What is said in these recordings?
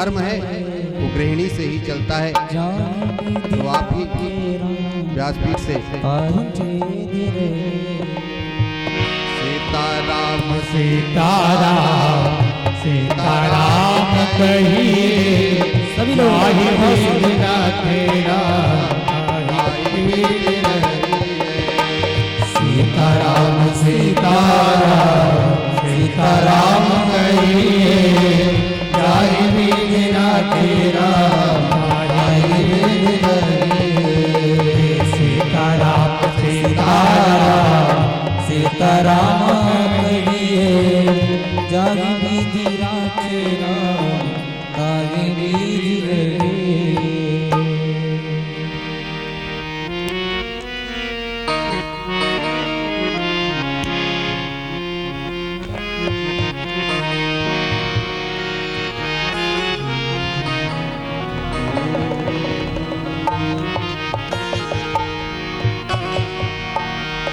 धर्म है वो गृहिणी से ही चलता है। तो आप ही व्यासपीठ से सीताराम सीताराम सीताराम कहिए सभी लोग तेरा सीताराम सीताराम सीताराम कहिए जाहि बिना तेरा सीताराम सीताराम सीताराम कहिए जागी विधि राखे राम ताहि विधि रहे।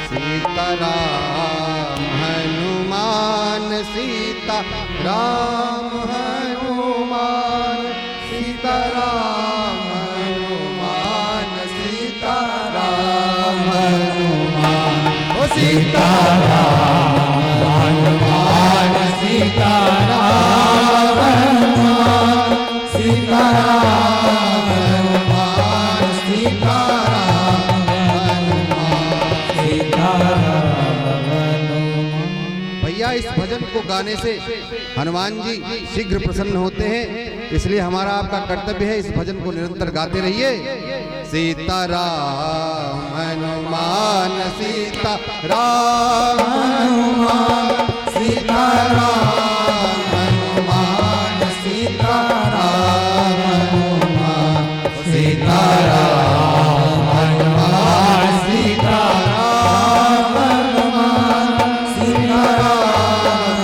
सीताराम हनुमान सीता राम हनुमान सीताराम हनुमान सीताराम हनुमान ओ सीताराम हनुमान सीताराम हनुमान सीताराम हनुमान भैया इस भजन को गाने से हनुमान जी शीघ्र प्रसन्न होते हैं, इसलिए हमारा आपका कर्तव्य है इस भजन को निरंतर गाते रहिए। सीताराम हनुमान सीताराम हनुमान सीताराम हनुमान सीताराम हनुमान सीताराम हनुमान सीताराम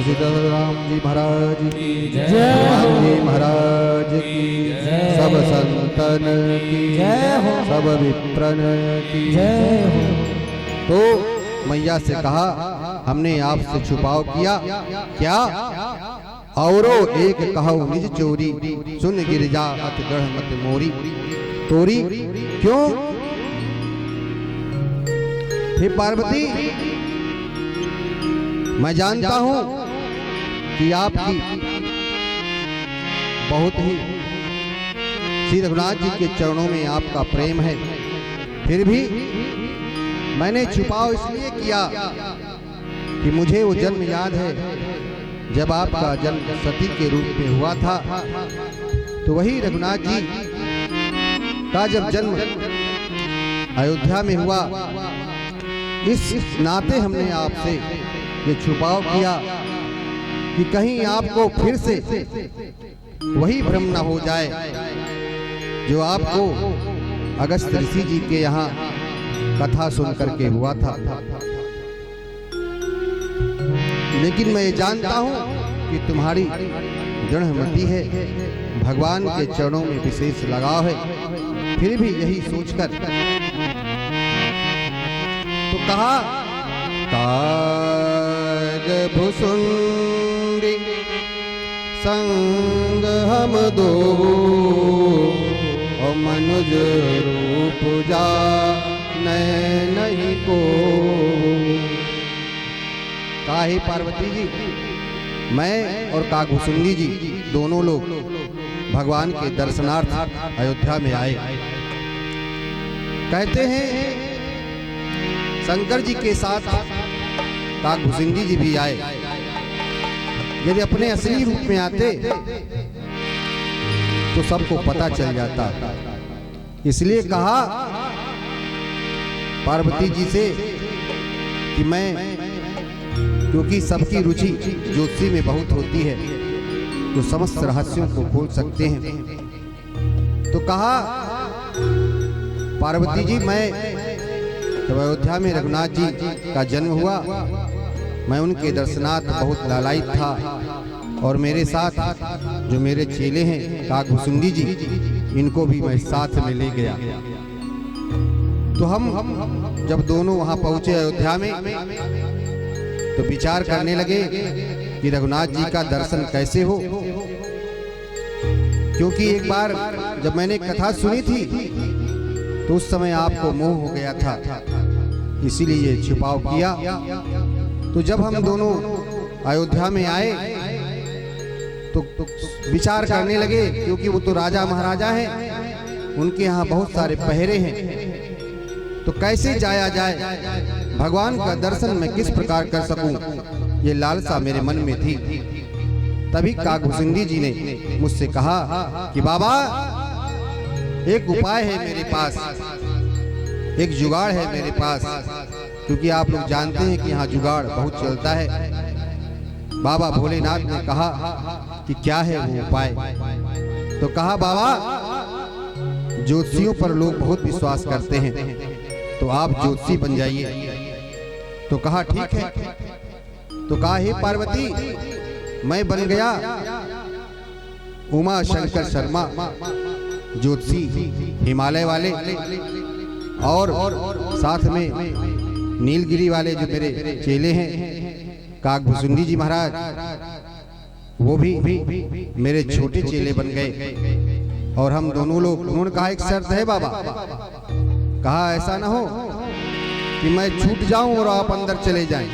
सीताराम जी महाराज की जय, हनुमान जी महाराज की जय, सब संतन की जय हो, सब विप्रन की जय हो। तो मैया से कहा हमने आपसे छुपाव किया क्या? औरो एक कहो निज चोरी, सुन गिरिजा अत गढ़ मत मोरी तोरी। क्यों हे पार्वती, मैं जानता हूं कि आपकी बहुत ही श्री रघुनाथ जी के चरणों में आपका प्रेम है, फिर भी मैंने छुपाव इसलिए किया कि मुझे वो जन्म याद है जब आपका जन्म सती के रूप में हुआ था। तो वही रघुनाथ जी का जब जन्म अयोध्या में हुआ, इस नाते हमने आपसे ये छुपाव किया कि कहीं आपको फिर से वही भ्रम न हो जाए जो आपको अगस्त ऋषि जी के यहाँ कथा सुन करके हुआ था। लेकिन मैं ये जानता हूँ कि तुम्हारी दृढ़मति है, भगवान के चरणों में विशेष लगाव है, फिर भी यही सोचकर तो कहा काज भुसुंडी संग हम दो और मनुज रूप जा नहीं को। काहे पार्वती जी, मैं और काकभुसुंडी जी दोनों लोग भगवान के दर्शनार्थ अयोध्या में आए। कहते हैं शंकर जी के साथ काकभुसुंडी जी भी आए। यदि अपने असली रूप में आते तो सबको पता चल जाता। इसलिए कहा पार्वती जी से कि मैं, क्योंकि सबकी रुचि ज्योतिषी में बहुत होती है, जो समस्त रहस्यों को खोल सकते हैं। तो कहा पार्वती जी, मैं जब अयोध्या में रघुनाथ जी का जन्म हुआ, मैं उनके दर्शनार्थ बहुत लालायित था और मेरे साथ जो मेरे चेले हैं काकभुसुंडी जी, इनको भी मैं साथ में ले गया। तो हम जब दोनों वहां पहुंचे अयोध्या में तो विचार करने लगे कि रघुनाथ जी का दर्शन कैसे हो, क्योंकि एक बार जब मैंने कथा सुनी थी तो उस समय आपको मोह हो गया था, इसीलिए ये छुपाव किया। तो जब हम दोनों अयोध्या में आए तो विचार करने लगे, क्योंकि वो तो राजा महाराजा हैं, उनके यहाँ बहुत सारे पहरे हैं, तो कैसे जाया जाए, भगवान का दर्शन मैं किस प्रकार कर सकूं, ये लालसा मेरे मन में थी। तभी काकभुसुंडी जी ने मुझसे कहा कि बाबा, एक उपाय है मेरे पास, एक जुगाड़ है मेरे पास, क्योंकि आप लोग जानते हैं कि यहाँ जुगाड़ बहुत चलता है। बाबा भोलेनाथ ने कहा कि क्या है वो उपाय। तो कहा बाबा, ज्योतिषियों पर लोग बहुत विश्वास करते हैं, तो आप ज्योतिषी बन जाइए। तो कहा ठीक है। तो कहा हे पार्वती, मैं बन गया उमा शंकर शर्मा ज्योतिषी हिमालय वाले, और साथ में नीलगिरी वाले जो मेरे चेले हैं काकभुसुंडी जी महाराज, वो भी मेरे छोटे चेले बन गए। और हम दोनों लोग, उन्होंने कहा एक शर्त है बाबा, कहा ऐसा ना हो कि मैं छूट जाऊं और आप अंदर चले जाएं।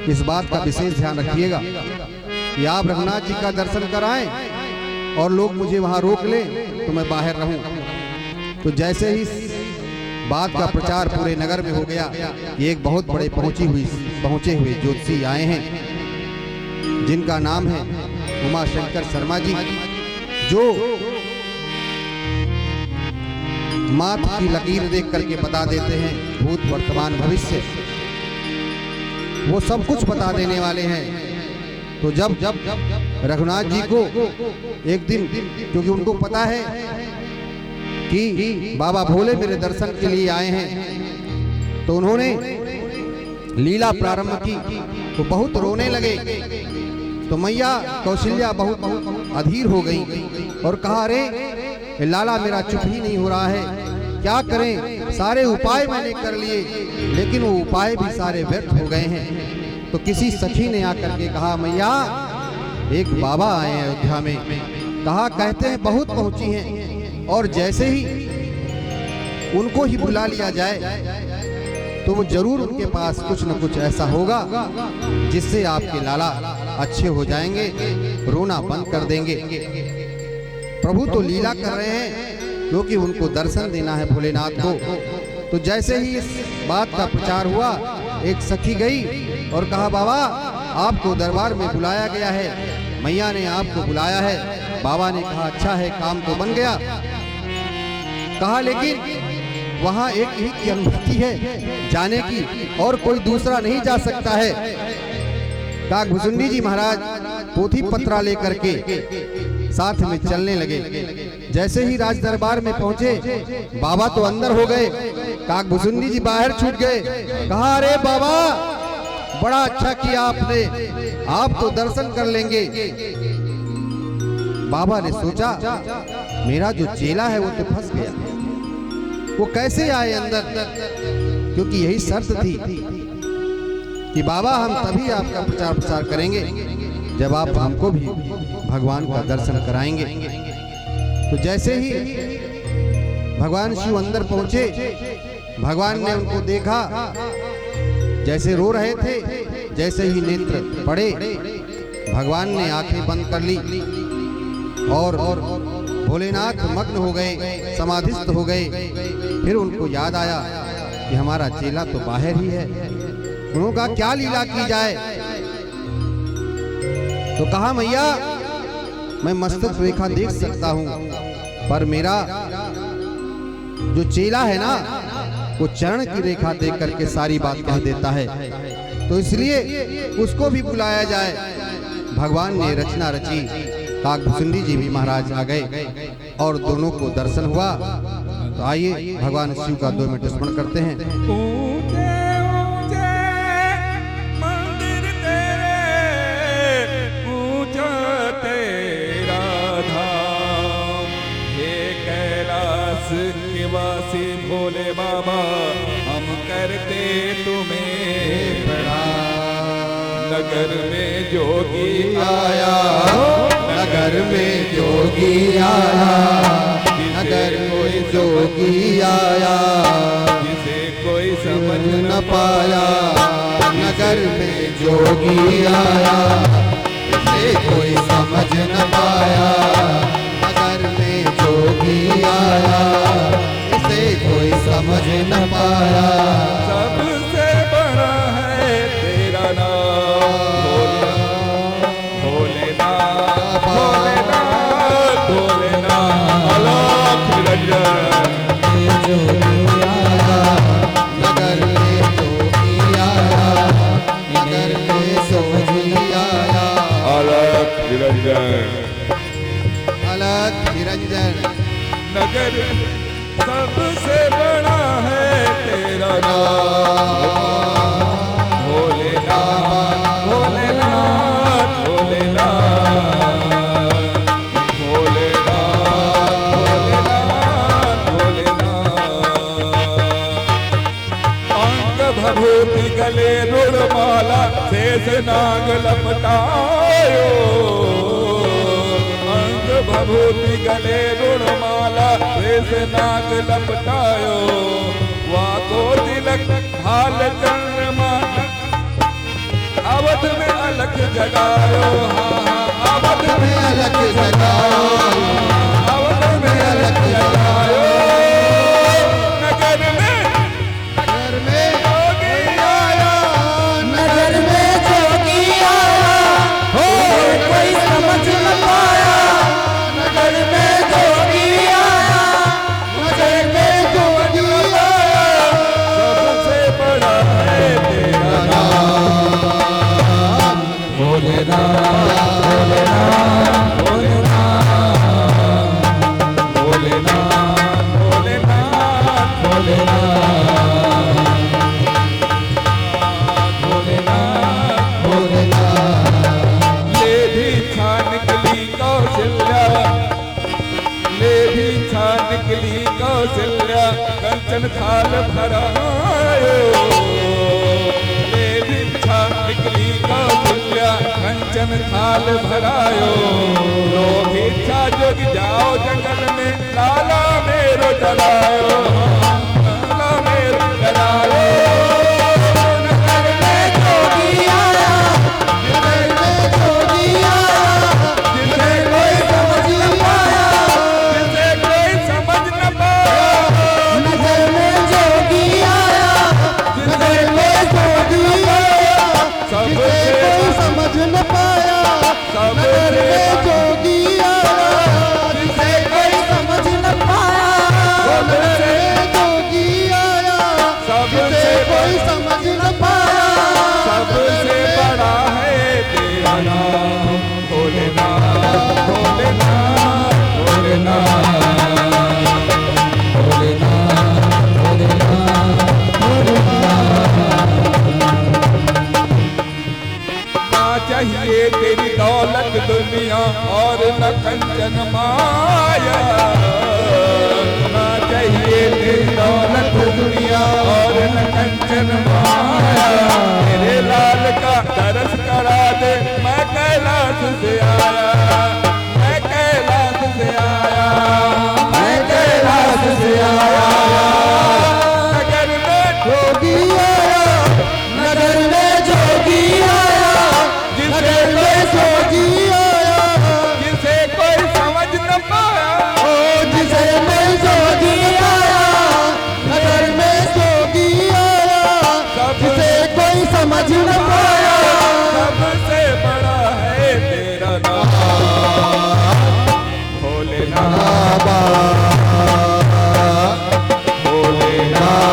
इस बात का विशेष ध्यान रखिएगा कि आप रघुनाथ जी का दर्शन कराएं और लोग मुझे वहां रोक लें तो मैं बाहर रहूं। तो जैसे ही बात का प्रचार पूरे नगर में हो गया, ये एक बहुत बड़े पहुंचे हुए ज्योतिषी आए हैं, जिनका नाम है उमा शंकर शर्मा जी, जो माथ की लकीर देख करके बता देते हैं भूत वर्तमान भविष्य, वो सब कुछ बता देने वाले हैं। तो जब रघुनाथ जी को एक दिन, क्योंकि उनको पता है कि बाबा भोले मेरे दर्शन के लिए आए हैं, तो उन्होंने लीला प्रारंभ की, तो बहुत रोने लगे। तो मैया कौशल्या बहुत अधीर हो गई और कहा, अरे लाला मेरा चुप ही नहीं हो रहा है, क्या करें, सारे उपाय मैंने कर लिए लेकिन वो उपाय भी सारे व्यर्थ हो गए हैं। तो किसी सखी ने आकर के कहा, मैया एक बाबा आए हैं अयोध्या में, कहा कहते हैं बहुत पहुंची हैं, और जैसे ही उनको ही बुला लिया जाए तो वो जरूर उनके पास कुछ न कुछ ऐसा होगा जिससे आपके लाला अच्छे हो जाएंगे, रोना बंद कर देंगे। प्रभु तो लीला कर रहे हैं, क्योंकि उनको दर्शन देना है भोलेनाथ को। तो जैसे ही इस बात का प्रचार हुआ, एक सखी गई और कहा, बाबा आपको दरबार में बुलाया गया है, मैया ने आपको बुलाया है। बाबा ने कहा, अच्छा है, काम तो बन गया। कहा, लेकिन वहां एक ही की अनुमति है जाने की, और कोई दूसरा नहीं जा सकता है। काकभुसुंडी जी महाराज पोथी पत्रा लेकर के साथ में चलने लगे। जैसे ही राज दरबार में पहुंचे, बाबा तो अंदर हो गए, काकभुसुंडी जी बाहर छूट गए। कहा, अरे बाबा बड़ा अच्छा किया आपने, आप तो दर्शन कर लेंगे। बाबा ने सोचा, मेरा जो चेला है वो तो फंस गया, वो कैसे आए अंदर, क्योंकि यही शर्त थी कि बाबा हम तभी आपका प्रचार प्रसार करेंगे जब आप हमको भी भगवान का दर्शन कराएंगे। तो जैसे ही भगवान शिव अंदर पहुंचे, भगवान ने उनको देखा, जैसे रो रहे थे, जैसे ही नेत्र पड़े, भगवान ने आंखें बंद कर ली और भोलेनाथ मग्न हो गए, समाधिस्थ हो गए। फिर उनको याद आया कि हमारा चेला तो बाहर ही है। उन्होंने कहा, क्या लीला की जाए? तो कहा, मैया मैं मस्तक रेखा देख सकता हूं, पर मेरा जो चेला है ना, वो चरण की रेखा देख करके सारी बात कह देता है, तो इसलिए उसको भी बुलाया जाए। भगवान ने रचना रची, काकभुसुंडी जी भी महाराज आ गए और दोनों को दर्शन हुआ। तो आइए भगवान शिव का 2 मिनट स्मरण करते हैं। ऊंचे ऊंचे मंदिर तेरे, ऊंचा तेरा धाम, हे कैलाश निवासी भोले बाबा, हम करते तुम्हें प्रणाम। नगर में जोगी आया, नगर में जोगी आया, नगर कोई जोगी आया, जिसे कोई समझ न पाया। नगर में जोगी आया, जिसे कोई समझ न पाया। नगर में जोगी आया, जिसे कोई समझ न पाया। सबसे बड़ा है तेरा नाम, भोलेनाथ, भोलेनाथ, भोलेनाथ, अलख निरंजन। नगर में जोगी आया, नगर में जोगी आया। अलख निरंजन, अलख निरंजन। नगर सबसे बड़ा है तेरा नाम, भोलेनाथ, भोलेनाथ, भोलेनाथ, भोलेनाथ, भोलेनाथ। अंग भभूति गले रुड़माला, शेष नाग लपटायो। अंग भभूति गले रुड़माला, शेष नाग लपटायो। वाको तिलक हाल चंद्रमा, अवध में अलख जगायो। अवध में अलख जगायो, अवध में अलख जगायो। नगर में जोगी आया, नगर में जोगी आया, हो कोई समझ न पाया। नगर में जोगी आया, नगर में जोगी आया। सबसे बड़ा है तेरा नाम, भोलेनाथ, भोलेनाथ, भोलेनाथ, भोलेनाथ, भोलेनाथ, भोलेनाथ, भोलेनाथ। ले भी छान निकली कौशल्या, ले भी छान निकली कौशल्या, कंचन थाल भरायो। ले भी छान निकली कौशल्या, कंचन थाल भरायो। लोग इच्छा जोग जाओ जंगल में, लाला मेरो जलायो, लाला मेरो जलायो। नगर में जोगी आया, नगर में जोगी आया, जिसे कोई समझ न पाया, जिसे कोई समझ न पाया। नगर में जोगी आया, जिसे कोई समझ चाहिए तेरी दौलत दुनिया और न कंचन माया, ना चाहिए तेरी दौलत दुनिया और न कंचन माया। मेरे लाल का दरस करा दे, मैं कैलाश से आया, मैं कैलाश से आया, मैं कैलाश से आया। नगर में जोगी आया, नगर में जोगी आया, नगर में जोगी आया, जिसे कोई समझ न पाया, ओ जिसे मैं जोगी आया, नगर में जोगी आया, जिसे कोई समझ न पाया। सबसे बड़ा है तेरा नाम भोलेनाथ, बाबा भोलेनाथ,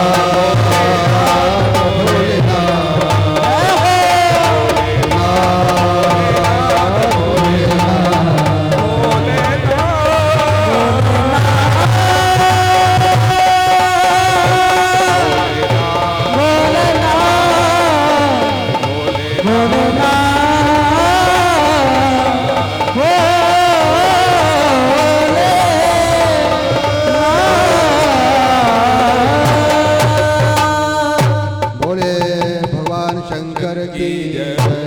भोले भगवान शंकर की जय।